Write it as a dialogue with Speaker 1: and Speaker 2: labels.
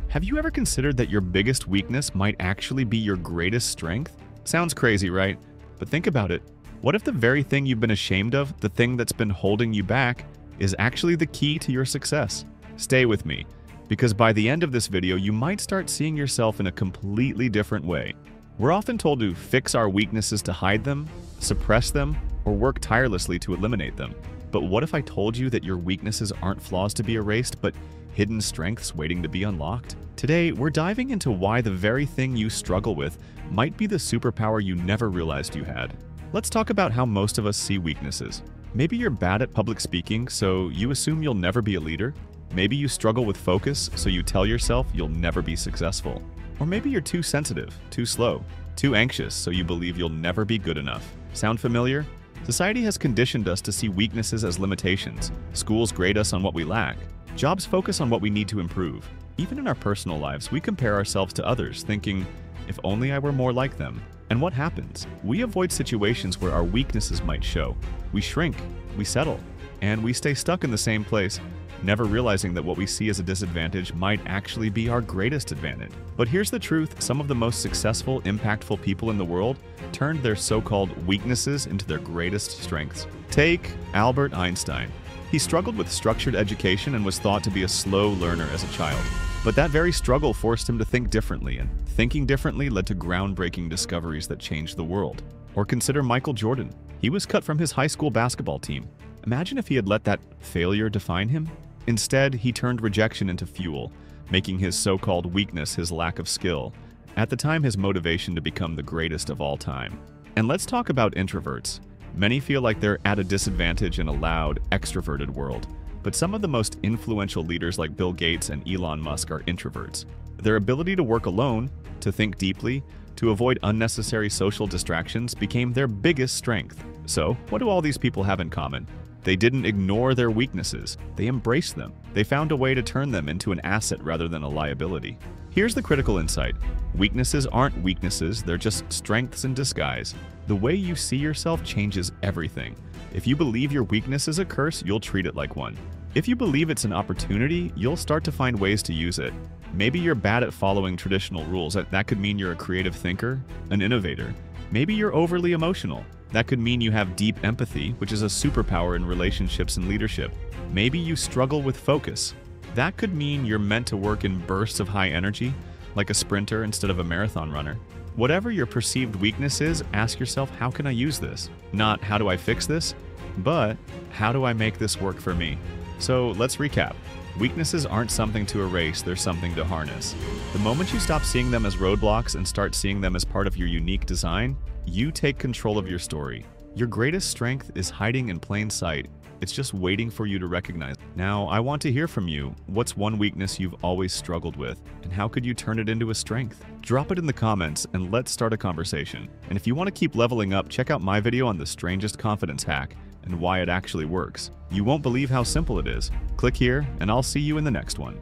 Speaker 1: Have you ever considered that your biggest weakness might actually be your greatest strength? Sounds crazy, right? But think about it. What if the very thing you've been ashamed of, the thing that's been holding you back, is actually the key to your success? Stay with me, because by the end of this video, you might start seeing yourself in a completely different way. We're often told to fix our weaknesses to hide them, suppress them, or work tirelessly to eliminate them. But what if I told you that your weaknesses aren't flaws to be erased, but hidden strengths waiting to be unlocked? Today, we're diving into why the very thing you struggle with might be the superpower you never realized you had. Let's talk about how most of us see weaknesses. Maybe you're bad at public speaking, so you assume you'll never be a leader. Maybe you struggle with focus, so you tell yourself you'll never be successful. Or maybe you're too sensitive, too slow, too anxious, so you believe you'll never be good enough. Sound familiar? Society has conditioned us to see weaknesses as limitations. Schools grade us on what we lack. Jobs focus on what we need to improve. Even in our personal lives, we compare ourselves to others, thinking, if only I were more like them. And what happens? We avoid situations where our weaknesses might show. We shrink, we settle, and we stay stuck in the same place, never realizing that what we see as a disadvantage might actually be our greatest advantage. But here's the truth, some of the most successful, impactful people in the world turned their so-called weaknesses into their greatest strengths. Take Albert Einstein. He struggled with structured education and was thought to be a slow learner as a child. But that very struggle forced him to think differently, and thinking differently led to groundbreaking discoveries that changed the world. Or consider Michael Jordan. He was cut from his high school basketball team. Imagine if he had let that failure define him. Instead, he turned rejection into fuel, making his so-called weakness his lack of skill. At the time, his motivation to become the greatest of all time. And let's talk about introverts. Many feel like they're at a disadvantage in a loud, extroverted world. But some of the most influential leaders like Bill Gates and Elon Musk are introverts. Their ability to work alone, to think deeply, to avoid unnecessary social distractions became their biggest strength. So, what do all these people have in common? They didn't ignore their weaknesses. They embraced them. They found a way to turn them into an asset rather than a liability. Here's the critical insight. Weaknesses aren't weaknesses, they're just strengths in disguise. The way you see yourself changes everything. If you believe your weakness is a curse, you'll treat it like one. If you believe it's an opportunity, you'll start to find ways to use it. Maybe you're bad at following traditional rules. That could mean you're a creative thinker, an innovator. Maybe you're overly emotional. That could mean you have deep empathy, which is a superpower in relationships and leadership. Maybe you struggle with focus. That could mean you're meant to work in bursts of high energy, like a sprinter instead of a marathon runner. Whatever your perceived weakness is, ask yourself, how can I use this? Not how do I fix this, but how do I make this work for me? So let's recap. Weaknesses aren't something to erase, they're something to harness. The moment you stop seeing them as roadblocks and start seeing them as part of your unique design, you take control of your story. Your greatest strength is hiding in plain sight. It's just waiting for you to recognize. Now, I want to hear from you. What's one weakness you've always struggled with, and how could you turn it into a strength? Drop it in the comments and let's start a conversation. And if you want to keep leveling up, check out my video on the strangest confidence hack and why it actually works. You won't believe how simple it is. Click here, and I'll see you in the next one.